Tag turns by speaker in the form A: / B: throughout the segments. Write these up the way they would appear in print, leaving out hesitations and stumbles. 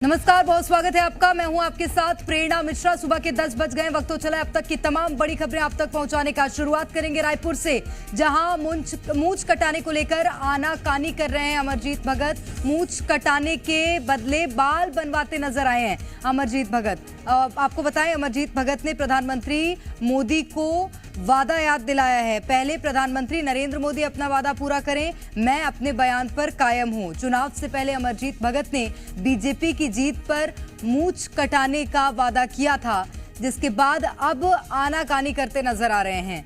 A: नमस्कार, बहुत स्वागत है आपका। मैं हूं आपके साथ प्रेरणा मिश्रा। सुबह के 10 बज गए, वक्त तो चला अब तक की तमाम बड़ी खबरें आप तक पहुंचाने का। शुरुआत करेंगे रायपुर से, जहां मूंछ कटाने को लेकर आनाकानी कर रहे हैं अमरजीत भगत। मूंछ कटाने के बदले बाल बनवाते नजर आए हैं अमरजीत भगत। आपको बताएं, अमरजीत भगत ने प्रधानमंत्री मोदी को वादा याद दिलाया है। पहले प्रधानमंत्री नरेंद्र मोदी अपना वादा पूरा करें, मैं अपने बयान पर कायम हूं। चुनाव से पहले अमरजीत भगत ने बीजेपी की जीत पर मूंछ कटाने का वादा किया था, जिसके बाद अब आनाकानी करते नजर आ रहे हैं।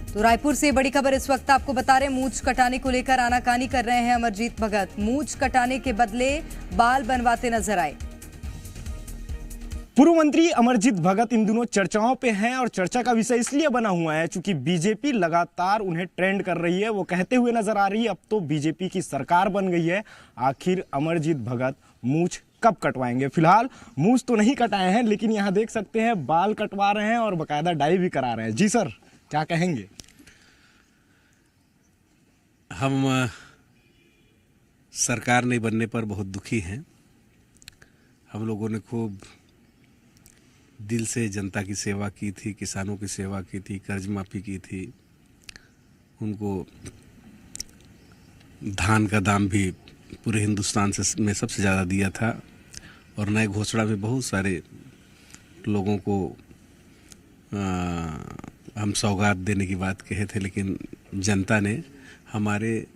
A: तो रायपुर से बड़ी खबर इस वक्त आपको बता रहे हैं, मूंछ कटाने को लेकर आनाकानी कर रहे हैं अमरजीत भगत। मूंछ कटाने के बदले बाल बनवाते नजर आए।
B: पूर्व मंत्री अमरजीत भगत इन दिनों चर्चाओं पे हैं और चर्चा का विषय इसलिए बना हुआ है क्योंकि बीजेपी लगातार उन्हें ट्रेंड कर रही है। वो कहते हुए नजर आ रही है, अब तो बीजेपी की सरकार बन गई है। आखिर अमरजीत भगत मूंछ कब कटवाएंगे? फिलहाल मूंछ तो नहीं कटाए हैं, लेकिन यहाँ देख सकते हैं बाल कटवा रहे हैं और बाकायदा डाई भी करा रहे हैं। जी सर, क्या कहेंगे?
C: हम सरकार नहीं बनने पर बहुत दुखी हैं। हम लोगों ने खूब दिल से जनता की सेवा की थी, किसानों की सेवा की थी, कर्ज माफी की थी, उनको धान का दाम भी पूरे हिंदुस्तान में सबसे ज़्यादा दिया था और नए घोषणा में बहुत सारे लोगों को हम सौगात देने की बात कहे थे, लेकिन जनता ने हमारे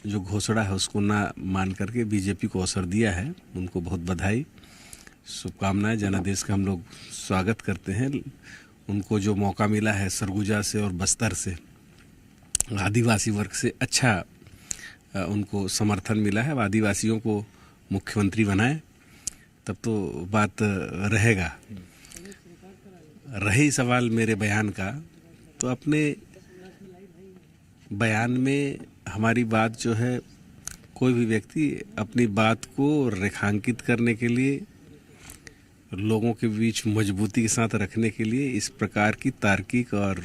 C: जो घोषणा है उसको ना मान करके बीजेपी को अवसर दिया है। उनको बहुत बधाई, शुभकामनाएं। जनादेश का हम लोग स्वागत करते हैं। उनको जो मौका मिला है सरगुजा से और बस्तर से, आदिवासी वर्ग से अच्छा उनको समर्थन मिला है। आदिवासियों को मुख्यमंत्री बनाए तब तो बात रहेगा। रही सवाल मेरे बयान का, तो अपने बयान में हमारी बात जो है, कोई भी व्यक्ति अपनी बात को रेखांकित करने के लिए, लोगों के बीच मजबूती के साथ रखने के लिए इस प्रकार की तार्किक और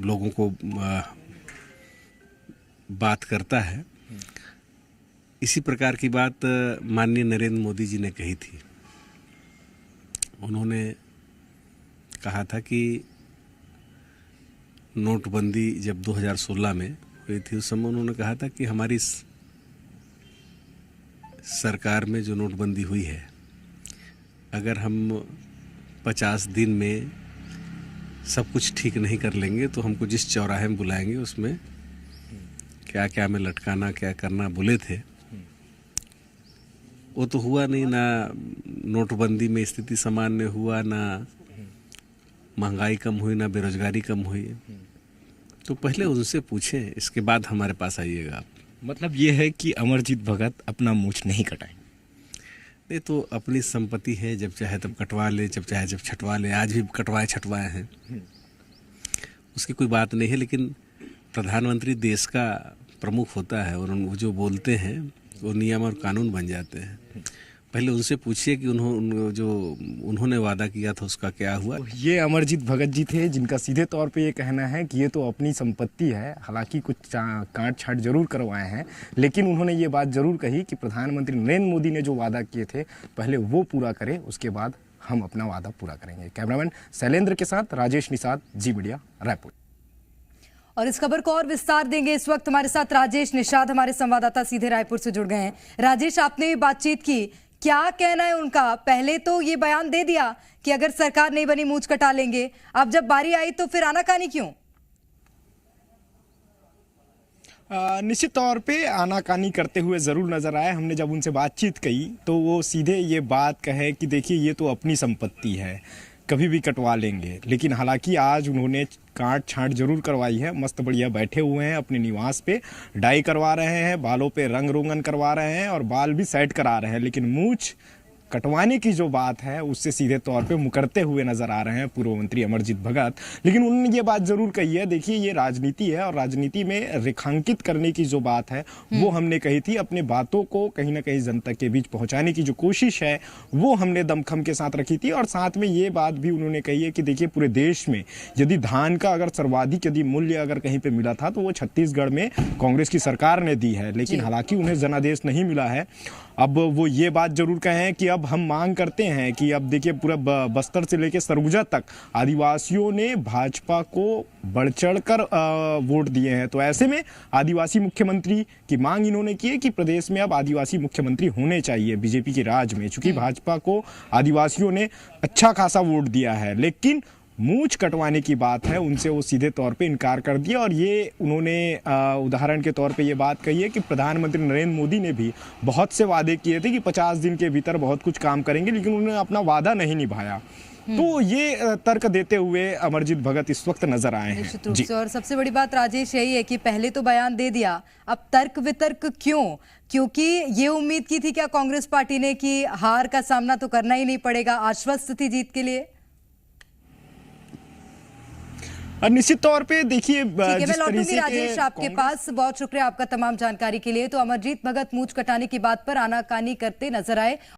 C: लोगों को बात करता है। इसी प्रकार की बात माननीय नरेंद्र मोदी जी ने कही थी। उन्होंने कहा था कि नोटबंदी जब 2016 में हुई थी, उस समय उन्होंने कहा था कि हमारी सरकार में जो नोटबंदी हुई है, अगर हम 50 दिन में सब कुछ ठीक नहीं कर लेंगे तो हमको जिस चौराहे में बुलाएंगे उसमें क्या क्या में लटकाना, क्या करना बोले थे, वो तो हुआ नहीं। ना नोटबंदी में स्थिति सामान्य हुआ, ना महंगाई कम हुई, ना बेरोजगारी कम हुई। तो पहले उनसे पूछें, इसके बाद हमारे पास आइएगा आप।
B: मतलब ये है कि अमरजीत भगत अपना मूंछ नहीं कटाएं?
C: नहीं, तो अपनी संपत्ति है, जब चाहे तब कटवा ले, जब चाहे जब छटवा ले। आज भी छटवाए हैं, उसकी कोई बात नहीं है। लेकिन प्रधानमंत्री देश का प्रमुख होता है और वो जो बोलते हैं वो नियम और कानून बन जाते हैं। पहले उनसे पूछिए कि उन्होंने वादा किया था उसका क्या हुआ।
B: ये अमरजीत भगत जी थे जिनका सीधे तौर पे ये कहना है कि ये तो अपनी संपत्ति है। हालांकि कुछ काट छाट जरूर करवाए हैं, लेकिन उन्होंने ये बात जरूर कही कि प्रधानमंत्री नरेंद्र मोदी ने जो वादा किए थे पहले वो पूरा करें, उसके बाद हम अपना वादा पूरा करेंगे। कैमरामैन शैलेंद्र के साथ राजेश निषाद, जी मीडिया, रायपुर।
A: और इस खबर को और विस्तार देंगे इस वक्त हमारे साथ राजेश निषाद, हमारे संवाददाता सीधे रायपुर से जुड़ गए हैं। राजेश, आपने बातचीत की, क्या कहना है उनका? पहले तो ये बयान दे दिया कि अगर सरकार नहीं बनी मूंछ कटा लेंगे, अब जब बारी आई तो फिर आनाकानी क्यों?
B: निश्चित तौर पे आनाकानी करते हुए ज़रूर नज़र आए। हमने जब उनसे बातचीत की तो वो सीधे ये बात कहे कि देखिए ये तो अपनी संपत्ति है, कभी भी कटवा लेंगे। लेकिन हालांकि आज उन्होंने काट छांट जरूर करवाई है। मस्त बढ़िया बैठे हुए हैं अपने निवास पे, डाई करवा रहे हैं, बालों पे रंग रोगन करवा रहे हैं और बाल भी सेट करा रहे हैं। लेकिन मूंछ कटवाने की जो बात है उससे सीधे तौर पे मुकरते हुए नजर आ रहे हैं पूर्व मंत्री अमरजीत भगत। लेकिन उन्होंने ये बात जरूर कही है, देखिए ये राजनीति है और राजनीति में रेखांकित करने की जो बात है वो हमने कही थी। अपने बातों को कहीं ना कहीं जनता के बीच पहुंचाने की जो कोशिश है वो हमने दमखम के साथ रखी थी। और साथ में ये बात भी उन्होंने कही है कि देखिए पूरे देश में यदि धान का अगर सर्वाधिक यदि मूल्य अगर कहीं पे मिला था तो वो छत्तीसगढ़ में कांग्रेस की सरकार ने दी है, लेकिन हालांकि उन्हें जनादेश नहीं मिला है। अब वो ये बात जरूर कहें कि अब हम मांग करते हैं कि अब देखिए पूरा बस्तर से लेकर सरगुजा तक आदिवासियों ने भाजपा को बढ़ चढ़कर वोट दिए हैं। तो ऐसे में आदिवासी मुख्यमंत्री की मांग इन्होंने की है कि प्रदेश में अब आदिवासी मुख्यमंत्री होने चाहिए बीजेपी के राज में, चूंकि भाजपा को आदिवासियों ने अच्छा खासा वोट दिया है। लेकिन मूंछ कटवाने की बात है उनसे वो सीधे तौर पे इनकार कर दिया। और ये उन्होंने उदाहरण के तौर पे ये बात कही है कि प्रधानमंत्री नरेंद्र मोदी ने भी बहुत से वादे किए थे कि 50 दिन के भीतर बहुत कुछ काम करेंगे, लेकिन उन्होंने अपना वादा नहीं निभाया। तो ये तर्क देते हुए अमरजीत भगत इस वक्त नजर आए हैं जी।
A: और सबसे बड़ी बात राजेश यही है कि पहले तो बयान दे दिया, अब तर्क वितर्क क्यों? क्योंकि ये उम्मीद की थी क्या कांग्रेस पार्टी ने कि हार का सामना तो करना ही नहीं पड़ेगा, आश्वस्त थी जीत के लिए।
B: निश्चित तौर पे देखिए
A: मैं लौटूंगी राजेश आपके पास। बहुत शुक्रिया आपका तमाम जानकारी के लिए। तो अमरजीत भगत मूंछ कटाने की बात पर आनाकानी करते नजर आए।